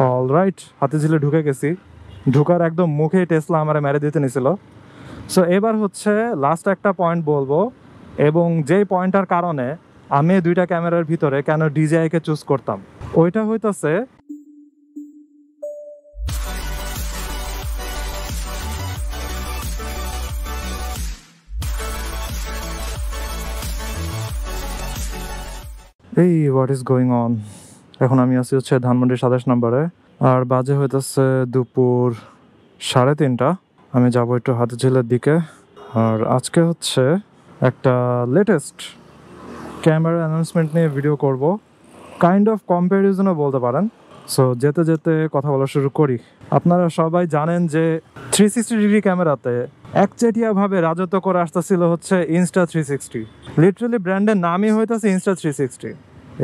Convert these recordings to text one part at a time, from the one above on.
Alright, হাতিঝিলে ঢুকে গেছি। ঢুকার একদম মুখে টেসলা আমার মেরে দিতে নিছিল। সো এবার হচ্ছে লাস্ট একটা পয়েন্ট বলবো, এবং যেই পয়েন্টটার কারণে আমি দুইটা ক্যামেরার ভিতরে কেন ডিজিআইকে চুজ করতাম ওইটা হইতেছে এই হোয়াট ইজ গোয়িং অন। এখন আমি আছি হচ্ছে ধানমন্ডির 27 নম্বরে, আর বাজে হইতেছে দুপুর 3:30। আমি যাবো একটু হাতিঝিলের দিকে। আর আজকে হচ্ছে একটা লেটেস্ট ক্যামেরা অ্যানাউন্সমেন্ট নিয়ে ভিডিও করব, কাইন্ড অফ কম্প্যারিজনও বলতে পারেন। সো যেতে যেতে কথা বলা শুরু করি। আপনারা সবাই জানেন যে 360 ডিগ্রি ক্যামেরাতে একচেটিয়াভাবে রাজত্ব করে আসতেছিল হচ্ছে ইনস্টা360। লিটারালি ব্র্যান্ডের নামই হইতেছে ইনস্টা360,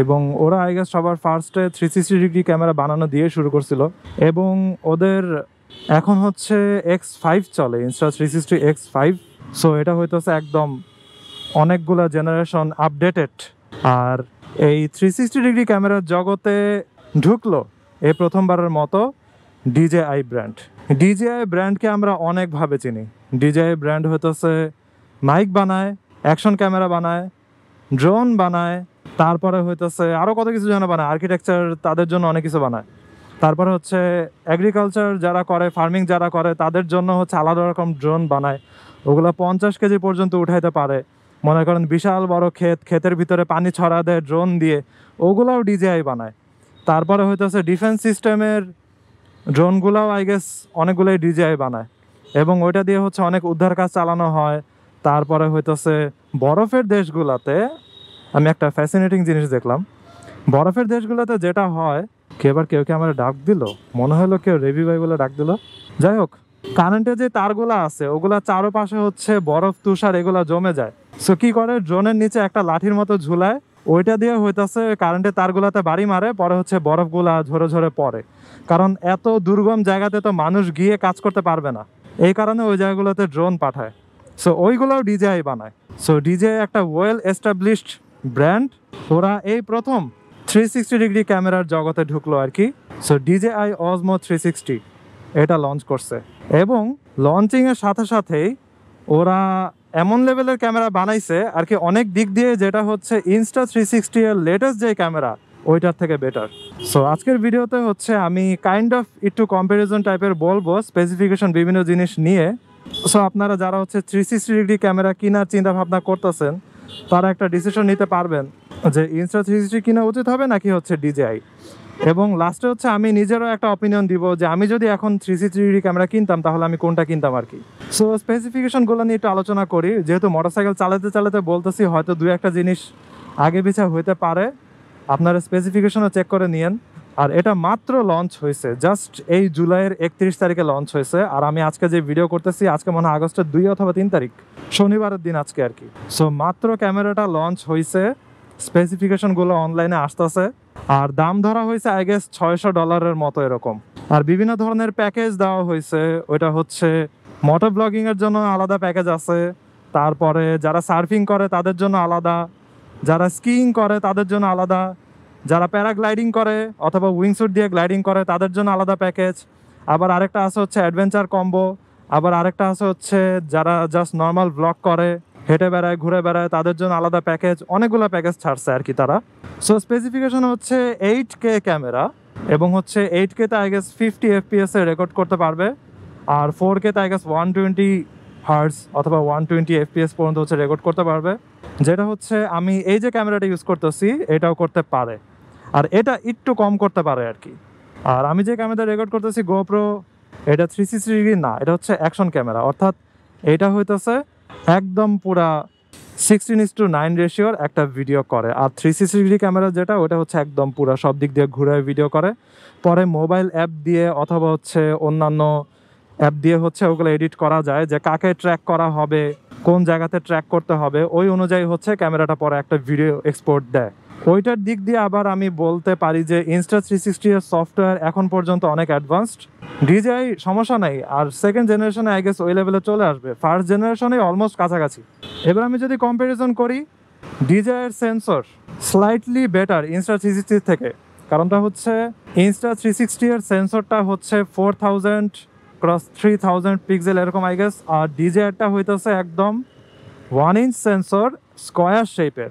এবং ওরা আই গেস সবার ফার্স্টে 360 ডিগ্রি ক্যামেরা বানানো দিয়ে শুরু করছিল। এবং ওদের এখন হচ্ছে X5 চলে, ইনস্টা360 X5। সো এটা হইতেছে একদম অনেকগুলা জেনারেশন আপডেটেড। আর এই 360 ডিগ্রি ক্যামেরার জগতে ঢুকলো এই প্রথমবারের মতো ডিজেআই ব্র্যান্ড। ডিজেআই ব্র্যান্ডকে আমরা অনেকভাবে চিনি। ডিজেআই ব্র্যান্ড হইতেছে মাইক বানায়, অ্যাকশন ক্যামেরা বানায়, ড্রোন বানায়, তারপরে হইতেছে আরও কত কিছু যেন বানায়, আর্কিটেকচার তাদের জন্য অনেক কিছু বানায়। তারপরে হচ্ছে এগ্রিকালচার যারা করে, ফার্মিং যারা করে তাদের জন্য হচ্ছে আলাদা রকম ড্রোন বানায়, ওগুলো 50 কেজি পর্যন্ত উঠাইতে পারে। মনে করেন বিশাল বড় ক্ষেতের ভিতরে পানি ছড়া দেয় ড্রোন দিয়ে, ওগুলাও ডিজিআই বানায়। তারপরে হইতেছে ডিফেন্স সিস্টেমের ড্রোনগুলাও আই গেস অনেকগুলোই ডিজিআই বানায়, এবং ওইটা দিয়ে হচ্ছে অনেক উদ্ধার কাজ চালানো হয়। তারপরে হইতেছে বরফের দেশগুলাতে আমি একটা ফ্যাসিনেটিং জিনিস দেখলাম। বরফের দেশগুলোতে যেটা হয়, কেউ আমার ডাক দিল, মনে হলো কেউ রেবি ভাই বলে ডাক দিল। যাই হোক, কারেন্টের যে তারগুলা আছে ওগুলা চারপাশে হচ্ছে বরফ তুষার এগুলা জমে যায়। সো কি করে, ড্রোনের নিচে একটা লাঠির মতো ঝুলায়, ওইটা দিয়ে হইতেছে কারেন্টের তারগুলাতে বাড়ি মারে, পরে হচ্ছে বরফগুলা ঝরে ঝরে পড়ে। কারণ এত দুর্গম জায়গাতে তো মানুষ গিয়ে কাজ করতে পারবে না, এই কারণে ওই জায়গাগুলোতে ড্রোন পাঠায়। সো ওইগুলোও ডিজিআই বানায়। সো ডিজিআই একটা ওয়েল এস্টাবলিশড ব্র্যান্ড। ওরা এই প্রথম 360 ডিগ্রি ক্যামেরার জগতে ঢুকলো আর কি। সো ডিজিআই অজমো 360 এটা লঞ্চ করছে, এবং লঞ্চিংয়ের সাথে সাথেই ওরা এমন লেভেলের ক্যামেরা বানাইছে আর কি অনেক দিক দিয়ে, যেটা হচ্ছে ইনস্টা360 এর লেটেস্ট যে ক্যামেরা ওইটার থেকে বেটার। সো আজকের ভিডিওতে হচ্ছে আমি কাইন্ড অফ একটু কম্প্যারিজন টাইপের বলবো, স্পেসিফিকেশন বিভিন্ন জিনিস নিয়ে। সো আপনারা যারা হচ্ছে 360 ডিগ্রি ক্যামেরা কেনার চিন্তা ভাবনা করতেছেন তারা একটা ডিসিশন নিতে পারবেন যে ইনস্টা360 কিনা উচিত হবে নাকি হচ্ছে ডিজিআই। এবং লাস্টে হচ্ছে আমি নিজেরও একটা অপিনিয়ন দিব যে আমি যদি এখন 360 ডিগ্রি ক্যামেরা কিনতাম তাহলে আমি কোনটা কিনতাম আর কি। সো স্পেসিফিকেশনগুলো নিয়ে একটু আলোচনা করি, যেহেতু মোটরসাইকেল চালাতে চালাতে বলতেছি, হয়তো দুই একটা জিনিস আগে পিছা হইতে পারে, আপনারা স্পেসিফিকেশনও চেক করে নিয়েন। আর এটা মাত্র লঞ্চ হয়েছে, জাস্ট এই জুলাইয়ের 31 তারিখে লঞ্চ হয়েছে। আর আমি আজকে যে ভিডিও করতেছি আজকে মনে হয় আগস্টের 2 অথবা 3 তারিখ, শনিবারের দিন আজকে আর কি। সো মাত্র ক্যামেরাটা লঞ্চ হয়েছে, স্পেসিফিকেশনগুলো অনলাইনে আসতেছে, আর দাম ধরা হয়েছে আই গেস $600 মতো এরকম। আর বিভিন্ন ধরনের প্যাকেজ দেওয়া হয়েছে। ওইটা হচ্ছে মোটর ব্লগিংয়ের জন্য আলাদা প্যাকেজ আছে, তারপরে যারা সার্ফিং করে তাদের জন্য আলাদা, যারা স্কিইং করে তাদের জন্য আলাদা, যারা প্যারাগ্লাইডিং করে অথবা উইংস্যুট দিয়ে গ্লাইডিং করে তাদের জন্য আলাদা প্যাকেজ। আবার আরেকটা আছে হচ্ছে অ্যাডভেঞ্চার কম্বো। আবার আরেকটা আছে হচ্ছে যারা জাস্ট নর্মাল ব্লগ করে, হেঁটে বেড়ায়, ঘুরে বেড়ায়, তাদের জন্য আলাদা প্যাকেজ। অনেকগুলো প্যাকেজ ছাড়ছে আর কি তারা। সো স্পেসিফিকেশন হচ্ছে 8K ক্যামেরা, এবং হচ্ছে 8K তে I guess 50 FPS A record করতে পারবে, আর 4K তে আই গেস 120 হার্টজ অথবা 120 FPS পর্যন্ত হচ্ছে রেকর্ড করতে পারবে। যেটা হচ্ছে আমি এই যে ক্যামেরাটা ইউজ করতেছি এটাও করতে পারে, আর এটা একটু কম করতে পারে আর কি। আর আমি যে ক্যামেরাটা রেকর্ড করতেছি গোপ্রো, এটা 360 ডিগ্রি না, এটা হচ্ছে অ্যাকশন ক্যামেরা, অর্থাৎ এটা হইতেছে একদম পুরা 16:9 রেশিওর একটা ভিডিও করে। আর 360 ডিগ্রি ক্যামেরা যেটা, ওটা হচ্ছে একদম পুরা সব দিক দিয়ে ঘুরে ভিডিও করে। পরে মোবাইল অ্যাপ দিয়ে অথবা হচ্ছে অন্যান্য অ্যাপ দিয়ে হচ্ছে ওগুলো এডিট করা যায়, যে কাকে ট্র্যাক করা হবে, কোন জায়গাতে ট্র্যাক করতে হবে, ওই অনুযায়ী হচ্ছে ক্যামেরাটা পরে একটা ভিডিও এক্সপোর্ট দেয়। ওইটার দিক দিয়ে আবার আমি বলতে পারি যে ইনস্টা360 এর সফটওয়্যার এখন পর্যন্ত অনেক অ্যাডভান্সড। ডিজিআই সমস্যা নেই, আর সেকেন্ড জেনারেশনে আই গেস ওই লেভেলে চলে আসবে, ফার্স্ট জেনারেশনে অলমোস্ট কাছাকাছি। এবার আমি যদি কম্প্যারিজন করি, ডিজিআই এর সেন্সর স্লাইটলি বেটার ইনস্টা360 থেকে, কারণটা হচ্ছে Insta360 এর সেন্সরটা হচ্ছে 4000x3000 পিক্সেল এরকম আই গেস, আর ডিজেআরটা হইতেছে একদম 1 ইঞ্চ সেন্সর স্কোয়ার শেপের,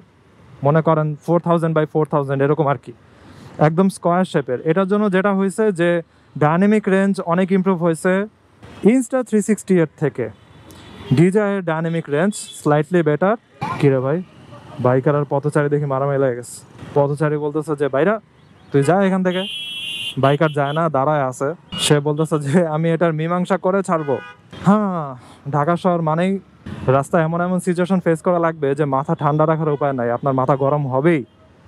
মনে করেন 4000x4000 এরকম আর কি, একদম স্কোয়ার শেপের। এটার জন্য যেটা হয়েছে যে ডাইনামিক রেঞ্জ অনেক ইমপ্রুভ হয়েছে Insta360 এর থেকে। ডিজেআই এর ডাইনামিক রেঞ্জ স্লাইটলি বেটার। কিরে ভাই, বাইকার আর পথচারী দেখি মারামারি লেগে গেছে। পথচারী বলতেছে যে ভাইরা তুই যা এখান থেকে, বাইকার যায় না, দাঁড়ায় আছে। সে বলতেছে যে আমি এটার মীমাংসা করে ছাড়বো। হ্যাঁ, ঢাকা শহর মানেই রাস্তায় এমন এমন সিচুয়েশন ফেস করা লাগবে যে মাথা ঠান্ডা রাখার উপায় নাই, আপনার মাথা গরম হবেই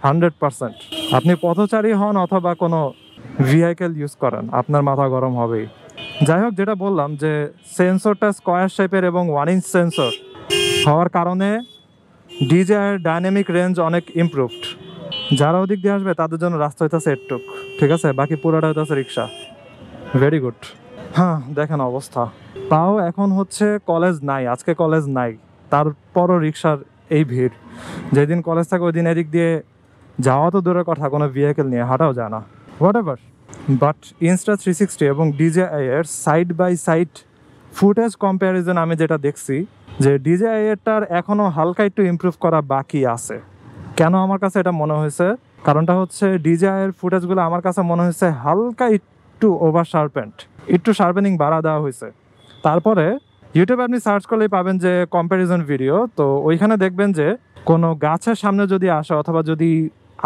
100%। আপনি পথচারী হন অথবা কোনো ভেহিকেল ইউজ করেন, আপনার মাথা গরম হবেই। যাই হোক, যেটা বললাম যে সেন্সরটা স্কোয়ার শেপের এবং 1 ইঞ্চ সেন্সর হওয়ার কারণে ডিজেআইয়ের ডাইনামিক রেঞ্জ অনেক ইমপ্রুভড। যারা ওদিক দিয়ে আসবে তাদের জন্য রাস্তা হইতেছে এটুক, ঠিক আছে, বাকি পুরোটা হইতেছে রিক্সা। Very good. হ্যাঁ, দেখেন অবস্থা। তাও এখন হচ্ছে কলেজ নাই, আজকে কলেজ নাই, তারপরও রিক্সার এই ভিড়। যেদিন কলেজ থাকে ওই দিন এদিক দিয়ে যাওয়া তো দূরের কথা, কোনো ভেহিকেল নিয়ে হাঁটাও যায় না। হোয়াট এভার, বাট Insta360 এবং DJI এর side by side footage comparison আমি যেটা দেখছি যে DJI এরটার এখনও হালকা একটু ইমপ্রুভ করা বাকি আছে। কেন আমার কাছে এটা মনে হয়েছে? কারণটা হচ্ছে DJI এর ফুটেজগুলো আমার কাছে মনে হয়েছে হালকা একটু ওভার শার্পেন্ড, একটু শার্পেনিং বাড়া দেওয়া হয়েছে। তারপরে ইউটিউবে আপনি সার্চ করলেই পাবেন যে কম্প্যারিজন ভিডিও, তো ওইখানে দেখবেন যে কোনো গাছের সামনে যদি আসে অথবা যদি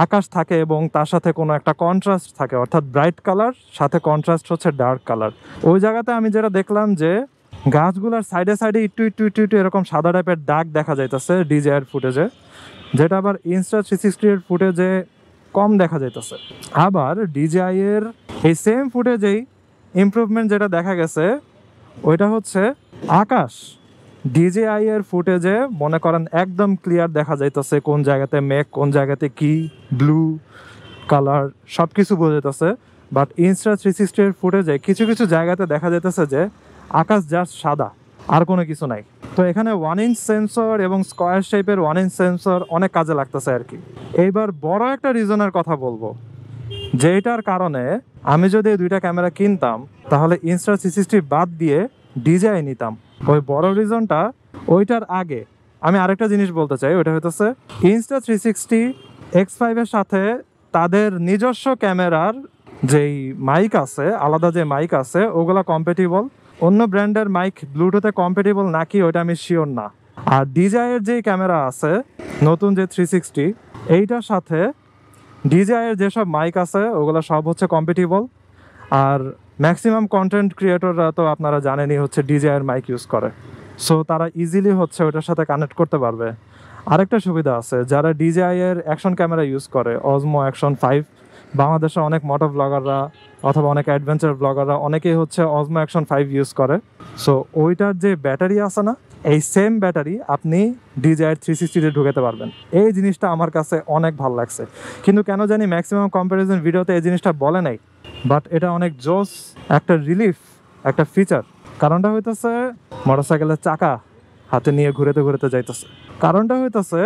আকাশ থাকে এবং তার সাথে কোনো একটা কন্ট্রাস্ট থাকে, অর্থাৎ ব্রাইট কালার সাথে কন্ট্রাস্ট হচ্ছে ডার্ক কালার, ওই জায়গাতে আমি যেটা দেখলাম যে গাছগুলার সাইডে সাইডে একটু একটু একটু একটু এরকম সাদা টাইপের দাগ দেখা যাইতেছে DJI এর ফুটেজে, যেটা আবার Insta360 এর ফুটেজে কম দেখা যাইতেছে। আবার DJI এর এই সেম ফুটেজেই ইমপ্রুভমেন্ট যেটা দেখা গেছে ওইটা হচ্ছে আকাশ। DJI এর ফুটেজে মনে করেন একদম ক্লিয়ার দেখা যাইতেছে কোন জায়গাতে মেঘ, কোন জায়গাতে কি ব্লু কালার, সব কিছু বোঝা যাইতেছে। বাট Insta360 এর ফুটেজে কিছু কিছু জায়গাতে দেখা যাইতেছে যে আকাশ জাস্ট সাদা, আর কোনো কিছু নাই। তো এখানে 1 ইঞ্চ সেন্সর এবং স্কোয়ার শেপের 1 ইঞ্চ সেন্সর অনেক কাজে লাগতেছে আর কি। এইবার বড় একটা রিজনের কথা বলবো, যেটার কারণে আমি যদি এই দুইটা ক্যামেরা কিনতাম তাহলে Insta360 বাদ দিয়ে DJI নিতাম। ওই বড় রিজনটা ওইটার আগে আমি আরেকটা জিনিস বলতে চাই, ওইটা হইতেছে Insta360 X5 এর সাথে তাদের নিজস্ব ক্যামেরার যেই মাইক আছে, আলাদা যে মাইক আছে, ওগুলা কম্প্যাটিবল। অন্য ব্র্যান্ডের মাইক ব্লুটুথে কম্প্যাটিবল নাকি ওইটা আমি শিওর না। আর DJI এর যে ক্যামেরা আছে নতুন যে 360, এইটার সাথে DJI এর যেসব মাইক আছে ওগুলো সব হচ্ছে কম্প্যাটিবল। আর ম্যাক্সিমাম কন্টেন্ট ক্রিয়েটররা তো আপনারা জানেনই হচ্ছে DJI এর মাইক ইউজ করে, সো তারা ইজিলি হচ্ছে ওটার সাথে কানেক্ট করতে পারবে। আরেকটা সুবিধা আছে, যারা DJI এর অ্যাকশন ক্যামেরা ইউজ করে, Osmo Action 5, বাংলাদেশে অনেক মোটো ব্লগাররা অথবা অনেক অ্যাডভেঞ্চার ব্লগাররা অনেকেই হচ্ছে Osmo Action 5 ইউজ করে। সো ওইটার যে ব্যাটারি আছে না, এই সেম ব্যাটারি আপনি DJI 360-তে ঢুকাতে পারবেন। এই জিনিসটা আমার কাছে অনেক ভালো লাগছে, কিন্তু কেন জানি ম্যাক্সিমাম কম্প্যারিজন ভিডিওতে এই জিনিসটা বলে নাই। বাট এটা অনেক জোস একটা রিলিফ, একটা ফিচার। কারণটা হইতেছে মোটরসাইকেলের চাকা হাতে নিয়ে ঘুরেতে ঘুরেতে যাইতেছে। কারণটা হইতেছে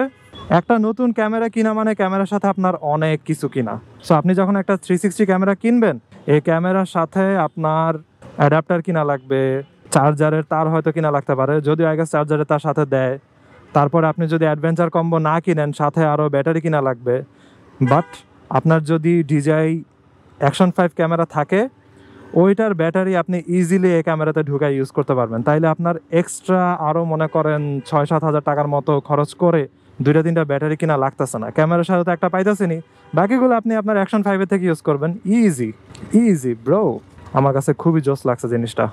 একটা নতুন ক্যামেরা কিনা মানে ক্যামেরার সাথে আপনার অনেক কিছু কিনা। সো আপনি যখন একটা 360 ক্যামেরা কিনবেন, এই ক্যামেরার সাথে আপনার অ্যাডাপ্টার কিনা লাগবে, চার্জারের তার হয়তো কিনা লাগতে পারে, যদিও আগে চার্জারের তার সাথে দেয়। তারপরে আপনি যদি অ্যাডভেঞ্চার কম্বো না কিনেন, সাথে আরও ব্যাটারি কিনা লাগবে। বাট আপনার যদি DJI Action 5 ক্যামেরা থাকে, ওইটার ব্যাটারি আপনি ইজিলি এই ক্যামেরাতে ঢুকাই ইউজ করতে পারবেন। তাইলে আপনার এক্সট্রা আরও মনে করেন 6-7 হাজার টাকার মতো খরচ করে 2-3টা ব্যাটারি কিনা লাগতেছে না। ক্যামেরার সাথে তো একটা পাইতেছেনি, বাকিগুলো আপনি আপনার Action 5 থেকে ইউজ করবেন। ইজি ইজি ব্রো, আমার কাছে খুবই জোস লাগছে জিনিসটা।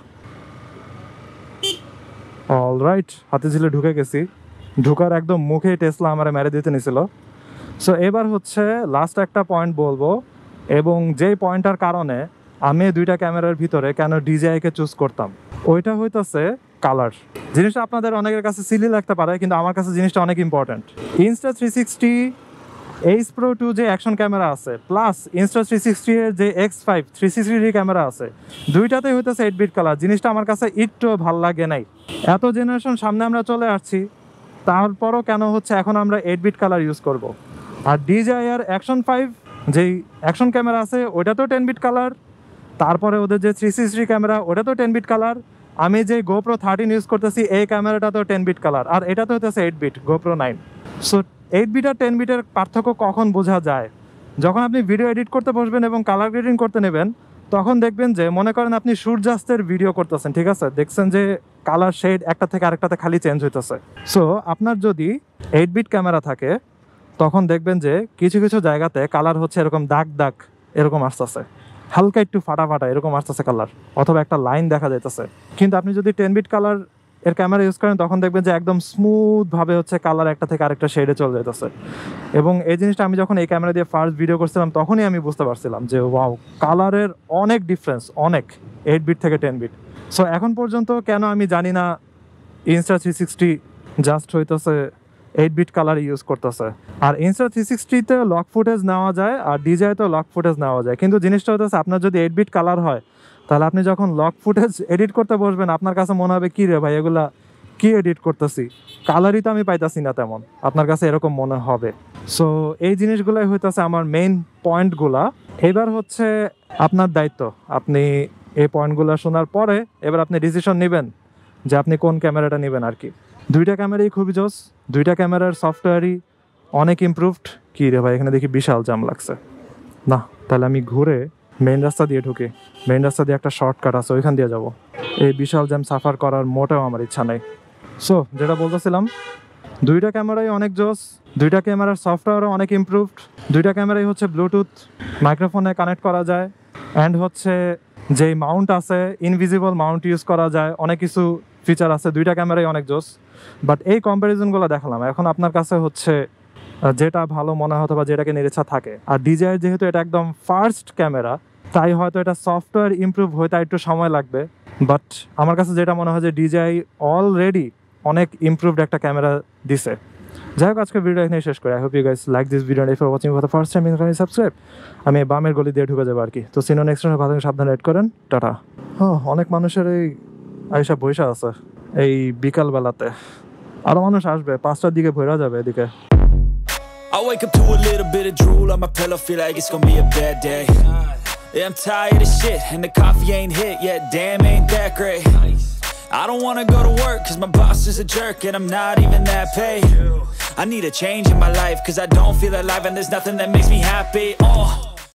অলরাইট, হাতিঝিলে ঢুকে গেছি। ঢুকার একদম মুখেই টেসলা আমার মেরে দিতে নিছিল। সো এবার হচ্ছে লাস্ট একটা পয়েন্ট বলবো, এবং যেই পয়েন্টটার কারণে আমি দুইটা ক্যামেরার ভিতরে কেন DJI-কে চুজ করতাম, ওইটা হইতেছে কালার। জিনিসটা আপনাদের অনেকের কাছে সিলি লাগতে পারে, কিন্তু আমার কাছে জিনিসটা অনেক ইম্পর্টেন্ট। Insta360 Ace Pro 2 যে অ্যাকশন ক্যামেরা আছে, প্লাস Insta360 এর যে X5 360 ক্যামেরা আছে, দুইটাতেই হইতেছে 8-বিট কালার। জিনিসটা আমার কাছে একটু ভাল লাগে নাই। এত জেনারেশন সামনে আমরা চলে আসছি, তারপরও কেন হচ্ছে এখন আমরা 8-বিট কালার ইউজ করব। আর DJI এর Action 5 যেই অ্যাকশন ক্যামেরা আছে ওটা তো 10 বিট কালার, তারপরে ওদের যে 360 ক্যামেরা ওটা তো 10 বিট কালার, আমি যে GoPro 13 ইউজ করতেছি এই ক্যামেরাটা তো 10 বিট কালার, আর এটা তো হতেছে 8 বিট GoPro 9। সো 8 বিট আর 10 বিটের পার্থক্য কখন বোঝা যায়? যখন আপনি ভিডিও এডিট করতে বসবেন এবং কালার গ্রেডিং করতে নেবেন, তখন দেখবেন যে মনে করেন আপনি সূর্যাস্তের ভিডিও করতেছেন, ঠিক আছে, দেখছেন যে কালার শেড একটা থেকে আরেকটাতে খালি চেঞ্জ হইতেছে। সো আপনার যদি 8 বিট ক্যামেরা থাকে তখন দেখবেন যে কিছু কিছু জায়গাতে কালার হচ্ছে এরকম দাগ দাগ এরকম আসতেছে, হালকা একটু ফাটা ফাটা এরকম আসতেছে কালার, অথবা একটা লাইন দেখা যাইতেছে। কিন্তু আপনি যদি 10 বিট কালার এর ক্যামেরা ইউজ করেন তখন দেখবেন যে একদম স্মুথভাবে হচ্ছে কালার একটা থেকে আরেকটা শেডে চলে যেতেছে। এবং এই জিনিসটা আমি যখন এই ক্যামেরা দিয়ে ফার্স্ট ভিডিও করছিলাম তখনই আমি বুঝতে পারছিলাম যে ওয়াও, কালারের অনেক ডিফারেন্স, অনেক 8 বিট থেকে 10 বিট। সো এখন পর্যন্ত কেন আমি জানি না Insta360 জাস্ট হইতেছে 8 বিট কালার ইউজ করতেছে। আর Insta360-তে লক ফুটেজ নেওয়া যায় আর DJI-তেও লক ফুটেজ নেওয়া যায়, কিন্তু জিনিসটা হইতেছে আপনার যদি 8 বিট কালার হয় তাহলে আপনি যখন লক ফুটেজ এডিট করতে বসবেন আপনার কাছে মনে হবে কি রে ভাই এগুলা কি এডিট করতেছি, কালারই তো আমি পাইতাছি না তেমন, আপনার কাছে এরকম মনে হবে। সো এই জিনিসগুলাই হইতেছে আমার মেইন পয়েন্টগুলা। এবার হচ্ছে আপনার দায়িত্ব, আপনি এই পয়েন্টগুলো শোনার পরে এবার আপনি ডিসিশন নেবেন যে আপনি কোন ক্যামেরাটা নেবেন আর কি। দুইটা ক্যামেরাই খুবই জোস, দুইটা ক্যামেরার সফটওয়্যারই অনেক ইমপ্রুভড। কী রে ভাই এখানে দেখি বিশাল জাম লাগছে, না তাহলে আমি ঘুরে মেইন রাস্তা দিয়ে ঢুকি, মেইন রাস্তা দিয়ে একটা শর্টকাট আছে ওইখান দিয়ে যাব, এই বিশাল জ্যাম সাফার করার মোটেও আমার ইচ্ছা নেই। সো যেটা বলতেছিলাম, দুইটা ক্যামেরাই অনেক জোস, দুইটা ক্যামেরার সফটওয়্যারও অনেক ইমপ্রুভড, দুইটা ক্যামেরাই হচ্ছে ব্লুটুথ মাইক্রোফোনে কানেক্ট করা যায়, অ্যান্ড হচ্ছে যেই মাউন্ট আছে ইনভিজিবল মাউন্ট ইউজ করা যায়, অনেক কিছু ফিচার আছে, দুইটা ক্যামেরাই অনেক জোস। বাট এই কম্প্যারিজনগুলো দেখালাম, এখন আপনার কাছে হচ্ছে যেটা ভালো মনে হয় বা যেটাকে নিয়ে ইচ্ছা থাকে। আর DJI যেহেতু এটা একদম ফার্স্ট ক্যামেরা তাই হয়তো এটা সফটওয়্যার ইমপ্রুভ হইতে একটু সময় লাগবে, বাট আমার কাছে যেটা মনে হয় যে DJI অলরেডি অনেক ইমপ্রুভড একটা ক্যামেরা দিছে। যাই হোক আজকে ভিডিও এখানে শেষ করে। I hope you guys like this video, and if you are watching for the first time subscribe. আমি বামের গলি দিয়ে ঢুকে যাবো আর কি। তো সিনো নেক্সট টাইম ভালো সাবধানে এড করেন, টাটা। অনেক মানুষের এই আইসা বৈশা আছে এই বিকাল বেলাতে, আরো মানুষ আসবে, 5টার দিকে ভরা যাবে এদিকে। I wake up to a little bit of drool on my pillow, feel like it's gonna be a bad day. Yeah, I'm tired of shit and the coffee ain't hit yet, damn ain't that great. I don't wanna go to work cause my boss is a jerk and I'm not even that paid. I need a change in my life cause I don't feel alive and there's nothing that makes me happy.